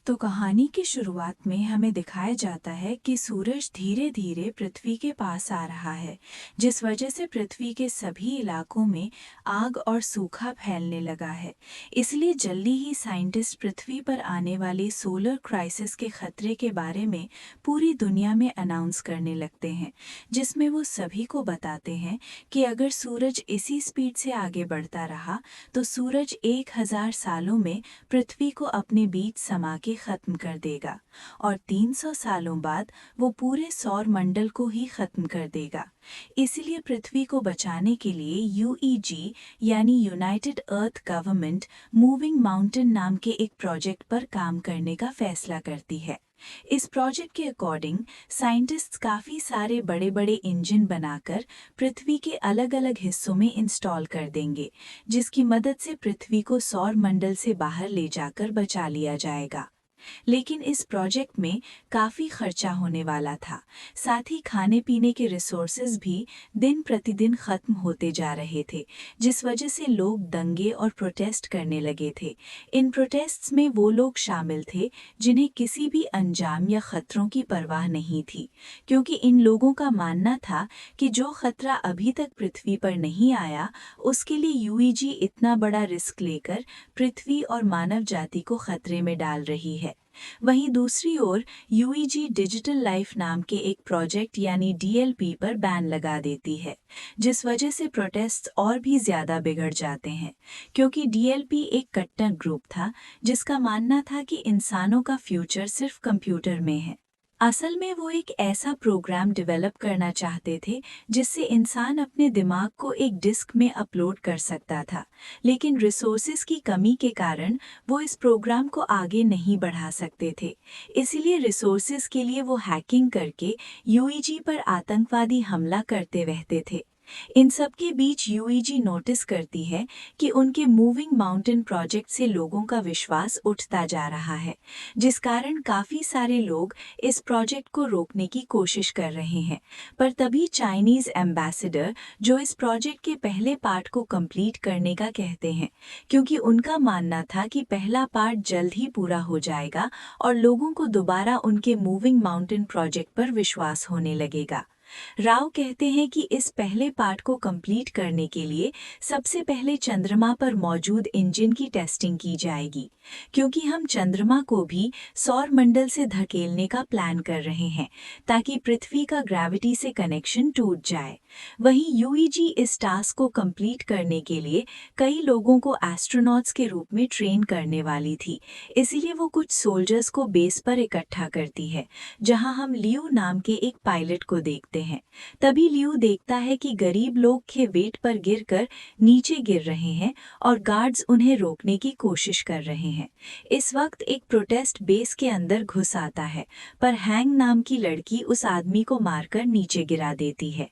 तो कहानी की शुरुआत में हमें दिखाया जाता है कि सूरज धीरे धीरे पृथ्वी के पास आ रहा है, जिस वजह से पृथ्वी के सभी इलाकों में आग और सूखा फैलने लगा है। इसलिए जल्दी ही साइंटिस्ट पृथ्वी पर आने वाली सोलर क्राइसिस के खतरे के बारे में पूरी दुनिया में अनाउंस करने लगते हैं, जिसमें वो सभी को बताते हैं कि अगर सूरज इसी स्पीड से आगे बढ़ता रहा तो सूरज 1000 सालों में पृथ्वी को अपने बीच समा के खत्म कर देगा और 300 सालों बाद वो पूरे सौर मंडल को ही खत्म कर देगा। इसलिए पृथ्वी को बचाने के लिए यूईजी यानी यूनाइटेड अर्थ गवर्नमेंट मूविंग माउंटेन नाम के एक प्रोजेक्ट पर काम करने का फैसला करती है। इस प्रोजेक्ट के अकॉर्डिंग साइंटिस्ट्स काफ़ी सारे बड़े बड़े इंजन बनाकर पृथ्वी के अलग अलग हिस्सों में इंस्टॉल कर देंगे, जिसकी मदद से पृथ्वी को सौर मंडल से बाहर ले जाकर बचा लिया जाएगा। लेकिन इस प्रोजेक्ट में काफ़ी खर्चा होने वाला था। साथ ही खाने पीने के रिसोर्सेज भी दिन प्रतिदिन खत्म होते जा रहे थे, जिस वजह से लोग दंगे और प्रोटेस्ट करने लगे थे। इन प्रोटेस्ट्स में वो लोग शामिल थे जिन्हें किसी भी अंजाम या खतरों की परवाह नहीं थी, क्योंकि इन लोगों का मानना था कि जो खतरा अभी तक पृथ्वी पर नहीं आया, उसके लिए यूईजी इतना बड़ा रिस्क लेकर पृथ्वी और मानव जाति को खतरे में डाल रही है। वहीं दूसरी ओर यूईजी डिजिटल लाइफ नाम के एक प्रोजेक्ट यानी डीएलपी पर बैन लगा देती है, जिस वजह से प्रोटेस्ट्स और भी ज़्यादा बिगड़ जाते हैं, क्योंकि डीएलपी एक कट्टर ग्रुप था जिसका मानना था कि इंसानों का फ्यूचर सिर्फ कंप्यूटर में है। असल में वो एक ऐसा प्रोग्राम डेवलप करना चाहते थे जिससे इंसान अपने दिमाग को एक डिस्क में अपलोड कर सकता था, लेकिन रिसोर्सेज की कमी के कारण वो इस प्रोग्राम को आगे नहीं बढ़ा सकते थे। इसलिए रिसोर्सेज के लिए वो हैकिंग करके यूईजी पर आतंकवादी हमला करते रहते थे। इन सब के बीच यूईजी नोटिस करती है कि उनके मूविंग माउंटेन प्रोजेक्ट से लोगों का विश्वास उठता जा रहा है, जिस कारण काफ़ी सारे लोग इस प्रोजेक्ट को रोकने की कोशिश कर रहे हैं। पर तभी चाइनीज़ एम्बेसडर जो इस प्रोजेक्ट के पहले पार्ट को कंप्लीट करने का कहते हैं, क्योंकि उनका मानना था कि पहला पार्ट जल्द ही पूरा हो जाएगा और लोगों को दोबारा उनके मूविंग माउंटेन प्रोजेक्ट पर विश्वास होने लगेगा। राव कहते हैं कि इस पहले पार्ट को कंप्लीट करने के लिए सबसे पहले चंद्रमा पर मौजूद इंजन की टेस्टिंग की जाएगी, क्योंकि हम चंद्रमा को भी सौर मंडल से धकेलने का प्लान कर रहे हैं ताकि पृथ्वी का ग्रेविटी से कनेक्शन टूट जाए। वहीं यूईजी इस टास्क को कंप्लीट करने के लिए कई लोगों को एस्ट्रोनॉट्स के रूप में ट्रेन करने वाली थी, इसलिए वो कुछ सोल्जर्स को बेस पर इकट्ठा करती है, जहां हम लियो नाम के एक पायलट को देखते हैं। तभी लियो देखता है कि गरीब लोग के वेट पर गिरकर नीचे गिर रहे हैं और गार्ड्स उन्हें रोकने की कोशिश कर रहे हैं। इस वक्त एक प्रोटेस्ट बेस के अंदर घुस आता है, पर हैंग नाम की लड़की उस आदमी को मारकर नीचे गिरा देती है।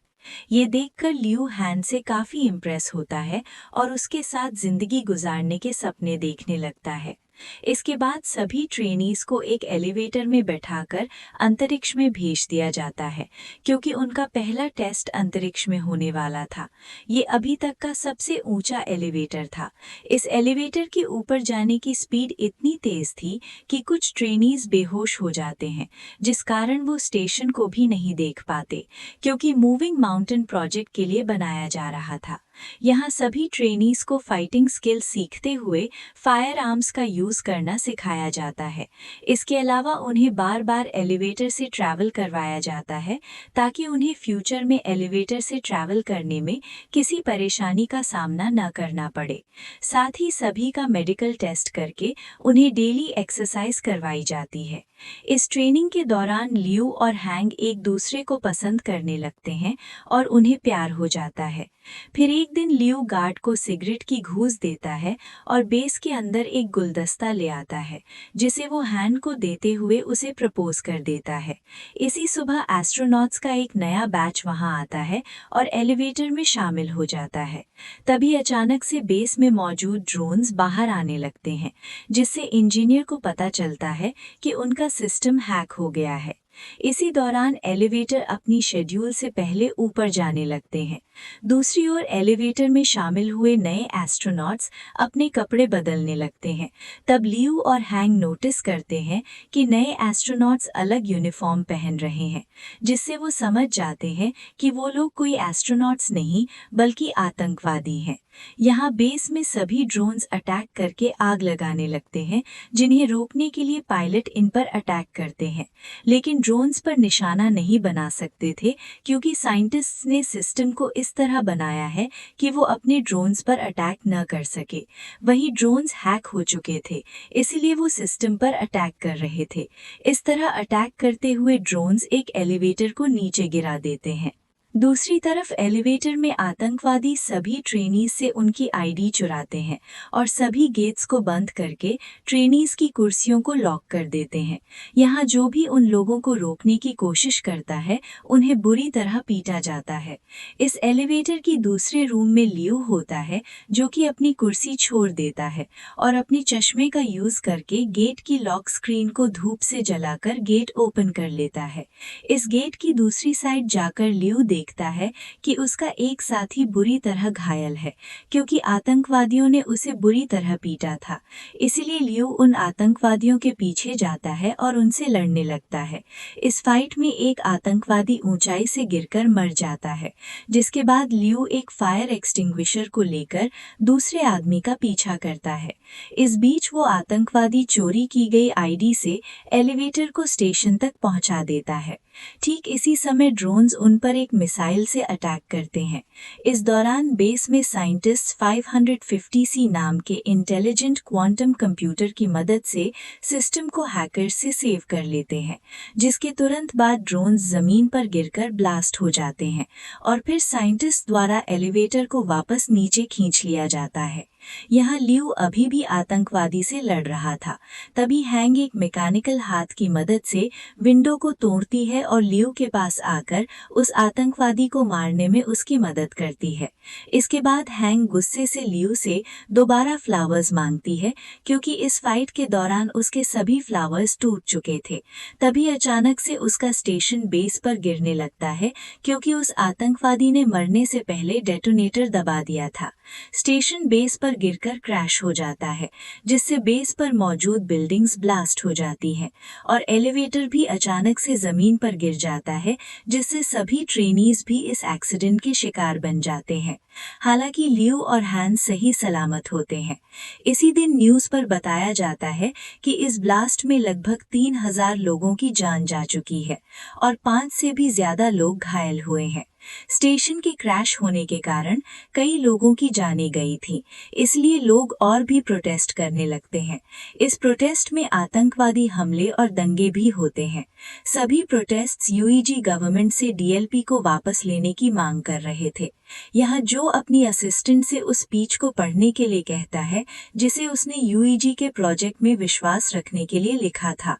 ये देखकर लियो हैन से काफी इम्प्रेस होता है और उसके साथ जिंदगी गुजारने के सपने देखने लगता है। इसके बाद सभी ट्रेनीज को एक एलिवेटर में बैठाकर अंतरिक्ष में भेज दिया जाता है, क्योंकि उनका पहला टेस्ट अंतरिक्ष में होने वाला था। ये अभी तक का सबसे ऊंचा एलिवेटर था। इस एलिवेटर के ऊपर जाने की स्पीड इतनी तेज थी कि कुछ ट्रेनीज बेहोश हो जाते हैं, जिस कारण वो स्टेशन को भी नहीं देख पाते, क्योंकि मूविंग माउंटेन प्रोजेक्ट के लिए बनाया जा रहा था। यहाँ सभी ट्रेनीज को फाइटिंग स्किल सीखते हुए फायर आर्म्स का यूज़ करना सिखाया जाता है। इसके अलावा उन्हें बार बार एलिवेटर से ट्रैवल करवाया जाता है ताकि उन्हें फ्यूचर में एलिवेटर से ट्रैवल करने में किसी परेशानी का सामना न करना पड़े। साथ ही सभी का मेडिकल टेस्ट करके उन्हें डेली एक्सरसाइज करवाई जाती है। इस ट्रेनिंग के दौरान लियो और हैंग एक दूसरे को पसंद करने लगते हैं और उन्हें प्यार हो जाता है। फिर एक दिन लियो गार्ड को सिगरेट की घूस देता है और बेस के अंदर एक गुलदस्ता ले आता है, जिसे वो हैन को देते हुए उसे प्रपोज कर देता है। इसी सुबह एस्ट्रोनॉट्स का एक नया बैच वहां आता है और एलिवेटर में शामिल हो जाता है। तभी अचानक से बेस में मौजूद ड्रोन्स बाहर आने लगते हैं, जिससे इंजीनियर को पता चलता है कि उनका सिस्टम हैक हो गया है। इसी दौरान एलिवेटर अपनी शेड्यूल से पहले ऊपर जाने लगते हैं, दूसरी ओर एलिवेटर में शामिल हुए नए एस्ट्रोनॉट्स अपने कपड़े बदलने लगते हैं। तब लियू और हैंग नोटिस करते हैं कि नए एस्ट्रोनॉट्स अलग यूनिफॉर्म पहन रहे हैं, जिससे वो समझ जाते हैं कि वो लोग कोई एस्ट्रोनॉट्स नहीं बल्कि आतंकवादी हैं। यहाँ बेस में सभी ड्रोन्स अटैक करके आग लगाने लगते हैं, जिन्हें रोकने के लिए पायलट इन पर अटैक करते हैं, लेकिन ड्रोन्स पर निशाना नहीं बना सकते थे क्योंकि साइंटिस्ट्स ने सिस्टम को इस तरह बनाया है कि वो अपने ड्रोन्स पर अटैक न कर सके। वही ड्रोन्स हैक हो चुके थे, इसलिए वो सिस्टम पर अटैक कर रहे थे। इस तरह अटैक करते हुए ड्रोन्स एक एलिवेटर को नीचे गिरा देते हैं। दूसरी तरफ एलिवेटर में आतंकवादी सभी ट्रेनीज से उनकी आईडी चुराते हैं और सभी गेट्स को बंद करके ट्रेनीज की कुर्सियों को लॉक कर देते हैं। यहाँ जो भी उन लोगों को रोकने की कोशिश करता है उन्हें बुरी तरह पीटा जाता है। इस एलिवेटर की दूसरे रूम में लियो होता है, जो कि अपनी कुर्सी छोड़ देता है और अपने चश्मे का यूज करके गेट की लॉक स्क्रीन को धूप से जलाकर गेट ओपन कर लेता है। इस गेट की दूसरी साइड जाकर लियो देखता है कि उसका एक साथी बुरी तरह घायल है, क्योंकि आतंकवादियों ने उसे बुरी तरह पीटा था। इसलिए लियो उन आतंकवादियों के पीछे जाता है और उनसे लड़ने लगता है। इस फाइट में एक आतंकवादी ऊंचाई से गिरकर मर जाता है, जिसके बाद लियो एक फायर एक्सटिंग्विशर को लेकर दूसरे आदमी का पीछा करता है। इस बीच वो आतंकवादी चोरी की गई आईडी से एलिवेटर को स्टेशन तक पहुंचा देता है। ठीक इसी समय ड्रोन्स उन पर एक मिसाइल से अटैक करते हैं। इस दौरान बेस में साइंटिस्ट 550C नाम के इंटेलिजेंट क्वांटम कंप्यूटर की मदद से सिस्टम को हैकर्स से सेव कर लेते हैं, जिसके तुरंत बाद ड्रोन्स जमीन पर गिरकर ब्लास्ट हो जाते हैं और फिर साइंटिस्ट द्वारा एलिवेटर को वापस नीचे खींच लिया जाता है। यहाँ लियो अभी भी आतंकवादी से लड़ रहा था। तभी हैंग एक मैकेनिकल हाथ की मदद से विंडो को तोड़ती है और लियो के पास आकर उस आतंकवादी को मारने में उसकी मदद करती है। इसके बाद हैंग गुस्से से लियो से दोबारा फ्लावर्स मांगती है, क्योंकि इस फाइट के दौरान उसके सभी फ्लावर्स टूट चुके थे। तभी अचानक से उसका स्टेशन बेस पर गिरने लगता है, क्योंकि उस आतंकवादी ने मरने से पहले डेटोनेटर दबा दिया था। स्टेशन बेस पर गिरकर क्रैश हो जाता है, जिससे बेस पर मौजूद बिल्डिंग्स ब्लास्ट हो जाती हैं और एलिवेटर भी अचानक से जमीन पर गिर जाता है, जिससे सभी ट्रेनीज भी इस एक्सीडेंट के शिकार बन जाते हैं। हालांकि लियो और हैंस सही सलामत होते हैं। इसी दिन न्यूज पर बताया जाता है कि इस ब्लास्ट में लगभग 3000 लोगों की जान जा चुकी है और 5 से भी ज्यादा लोग घायल हुए हैं। स्टेशन के क्रैश होने के कारण कई लोगों की जानें गई थी, इसलिए लोग और भी प्रोटेस्ट करने लगते हैं। इस प्रोटेस्ट में आतंकवादी हमले और दंगे भी होते हैं। सभी प्रोटेस्ट्स यूईजी गवर्नमेंट से डीएलपी को वापस लेने की मांग कर रहे थे। यहाँ जो अपनी असिस्टेंट से उस स्पीच को पढ़ने के लिए कहता है, जिसे उसने यूईजी के प्रोजेक्ट में विश्वास रखने के लिए लिखा था।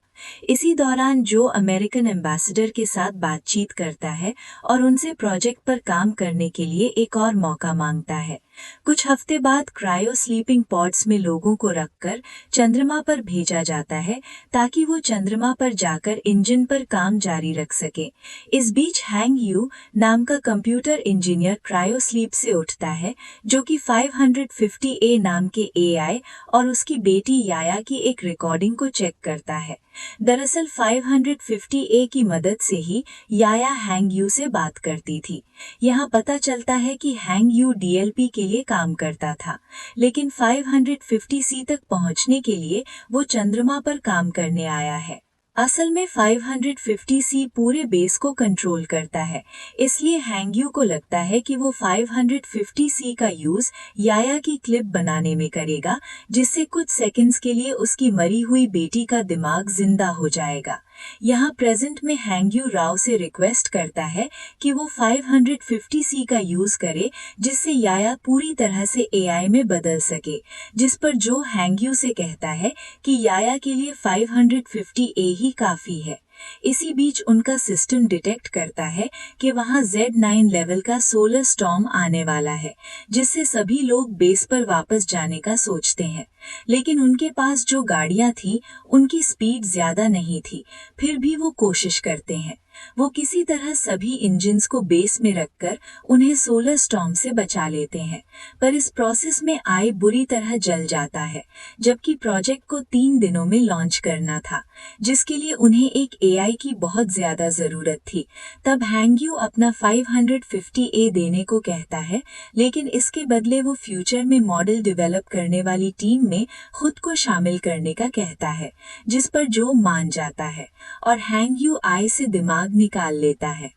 इसी दौरान जो अमेरिकन एम्बेसडर के साथ बातचीत करता है और उनसे प्रोजेक्ट पर काम करने के लिए एक और मौका मांगता है। कुछ हफ्ते बाद क्रायो स्लीपिंग पॉड्स में लोगों को रखकर चंद्रमा पर भेजा जाता है, ताकि वो चंद्रमा पर जाकर इंजन पर काम जारी रख सके। इस बीच हैंग यू नाम का कंप्यूटर इंजीनियर क्रायो स्लीप से उठता है, जो कि 550A नाम के एआई और उसकी बेटी याया की एक रिकॉर्डिंग को चेक करता है। दरअसल 550A की मदद से ही याया हैंग यू से बात करती थी। यहाँ पता चलता है कि हैंग यू डीएलपी के लिए काम करता था, लेकिन 550C तक पहुँचने के लिए वो चंद्रमा पर काम करने आया है। असल में 550C पूरे बेस को कंट्रोल करता है, इसलिए हैंग यू को लगता है कि वो 550C का यूज याया की क्लिप बनाने में करेगा, जिससे कुछ सेकंड्स के लिए उसकी मरी हुई बेटी का दिमाग जिंदा हो जाएगा। यहाँ प्रेजेंट में हैंग यू राव से रिक्वेस्ट करता है कि वो 550C का यूज करे, जिससे याया पूरी तरह से एआई में बदल सके, जिस पर जो हैंग यू से कहता है कि याया के लिए 550A ही काफी है। इसी बीच उनका सिस्टम डिटेक्ट करता है कि वहां Z9 लेवल का सोलर स्टॉर्म आने वाला है, जिससे सभी लोग बेस पर वापस जाने का सोचते हैं। लेकिन उनके पास जो गाड़ियां थी उनकी स्पीड ज्यादा नहीं थी, फिर भी वो कोशिश करते हैं। वो किसी तरह सभी इंजन्स को बेस में रखकर उन्हें सोलर स्टॉर्म से बचा लेते हैं, पर इस प्रोसेस में आई बुरी तरह जल जाता है, जबकि प्रोजेक्ट को 3 दिनों में लॉन्च करना था, जिसके लिए उन्हें एक एआई की बहुत ज्यादा जरूरत थी। तब हैंगयू अपना 550A देने को कहता है, लेकिन इसके बदले वो फ्यूचर में मॉडल डेवलप करने वाली टीम में खुद को शामिल करने का कहता है, जिस पर जो मान जाता है और हैंगयू आई से दिमाग निकाल लेता है।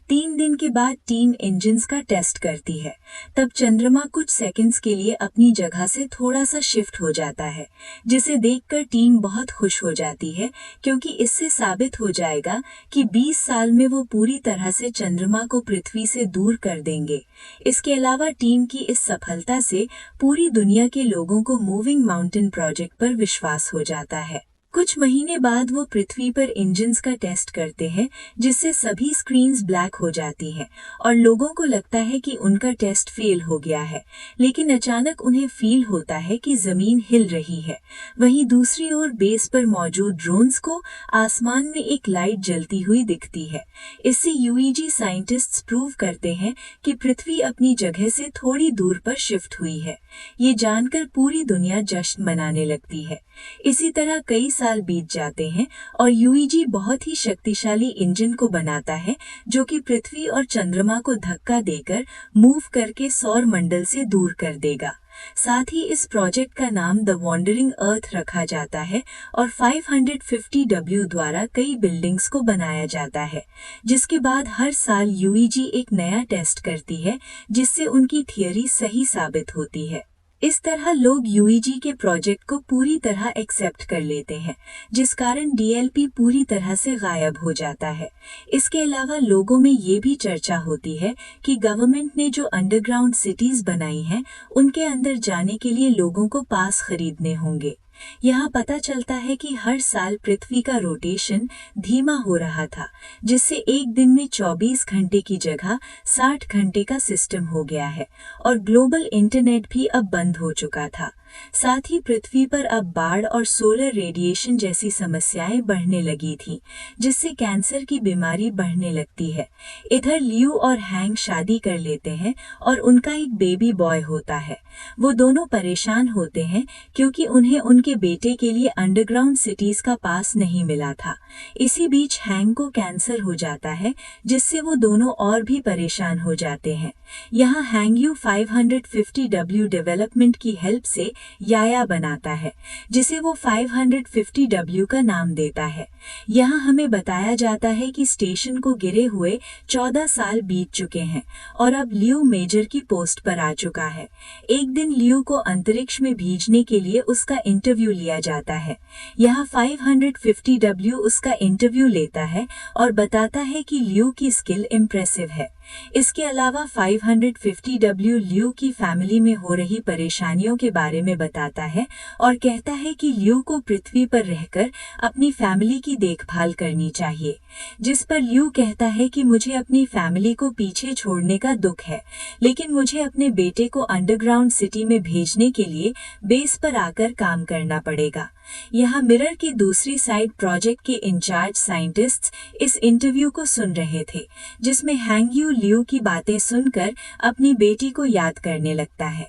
3 दिन के बाद टीम इंजन्स का टेस्ट करती है। तब चंद्रमा कुछ सेकंड्स के लिए अपनी जगह से थोड़ा सा शिफ्ट हो जाता है, जिसे देखकर टीम बहुत खुश हो जाती है, क्योंकि इससे साबित हो जाएगा कि 20 साल में वो पूरी तरह से चंद्रमा को पृथ्वी से दूर कर देंगे। इसके अलावा टीम की इस सफलता से पूरी दुनिया के लोगों को मूविंग माउंटेन प्रोजेक्ट पर विश्वास हो जाता है। कुछ महीने बाद वो पृथ्वी पर इंजन्स का टेस्ट करते हैं, जिससे सभी स्क्रीन्स ब्लैक हो जाती हैं और लोगों को लगता है कि उनका टेस्ट फेल हो गया है। लेकिन अचानक उन्हें फील होता है कि जमीन हिल रही है। वहीं दूसरी ओर बेस पर मौजूद ड्रोन्स को आसमान में एक लाइट जलती हुई दिखती है। इससे यूईजी साइंटिस्ट्स प्रूव करते हैं कि पृथ्वी अपनी जगह से थोड़ी दूर पर शिफ्ट हुई है। ये जानकर पूरी दुनिया जश्न मनाने लगती है। इसी तरह कई साल बीत जाते हैं और यूईजी बहुत ही शक्तिशाली इंजन को बनाता है, जो कि पृथ्वी और चंद्रमा को धक्का देकर मूव करके सौर मंडल से दूर कर देगा। साथ ही इस प्रोजेक्ट का नाम द वॉन्डरिंग अर्थ रखा जाता है और 550W द्वारा कई बिल्डिंग्स को बनाया जाता है, जिसके बाद हर साल यूईजी एक नया टेस्ट करती है, जिससे उनकी थियरी सही साबित होती है। इस तरह लोग यूईजी के प्रोजेक्ट को पूरी तरह एक्सेप्ट कर लेते हैं, जिस कारण डीएलपी पूरी तरह से गायब हो जाता है। इसके अलावा लोगों में ये भी चर्चा होती है कि गवर्नमेंट ने जो अंडरग्राउंड सिटीज बनाई हैं, उनके अंदर जाने के लिए लोगों को पास खरीदने होंगे। यहाँ पता चलता है कि हर साल पृथ्वी का रोटेशन धीमा हो रहा था, जिससे एक दिन में 24 घंटे की जगह 60 घंटे का सिस्टम हो गया है और ग्लोबल इंटरनेट भी अब बंद हो चुका था। साथ ही पृथ्वी पर अब बाढ़ और सोलर रेडिएशन जैसी समस्याएं बढ़ने लगी थी, जिससे कैंसर की बीमारी बढ़ने लगती है। इधर लियू और हैंग शादी कर लेते हैं और उनका एक बेबी बॉय होता है। वो दोनों परेशान होते हैं क्योंकि उन्हें उनके बेटे के लिए अंडरग्राउंड सिटीज का पास नहीं मिला था। इसी बीच हैंग को कैंसर हो जाता है, जिससे वो दोनों और भी परेशान हो जाते हैं। यहाँ हैंगयू 550W डेवलपमेंट की हेल्प से याया बनाता है, जिसे वो 550W का नाम देता है। यहाँ हमें बताया जाता है कि स्टेशन को गिरे हुए 14 साल बीत चुके हैं और अब लियू मेजर की पोस्ट पर आ चुका है। एक दिन लियू को अंतरिक्ष में भेजने के लिए उसका इंटरव्यू लिया जाता है। यहाँ 550W उसका इंटरव्यू लेता है और बताता है कि लियू की स्किल इम्प्रेसिव है। इसके अलावा 550W लियू की फैमिली में हो रही परेशानियों के बारे में बताता है और कहता है कि लियू को पृथ्वी पर रहकर अपनी फैमिली की देखभाल करनी चाहिए, जिस पर लियू कहता है कि मुझे अपनी फैमिली को पीछे छोड़ने का दुख है, लेकिन मुझे अपने बेटे को अंडरग्राउंड सिटी में भेजने के लिए बेस पर आकर काम करना पड़ेगा। यहाँ मिरर की दूसरी साइड प्रोजेक्ट के इंचार्ज साइंटिस्ट्स इस इंटरव्यू को सुन रहे थे, जिसमें हैंगयू लियू की बातें सुनकर अपनी बेटी को याद करने लगता है।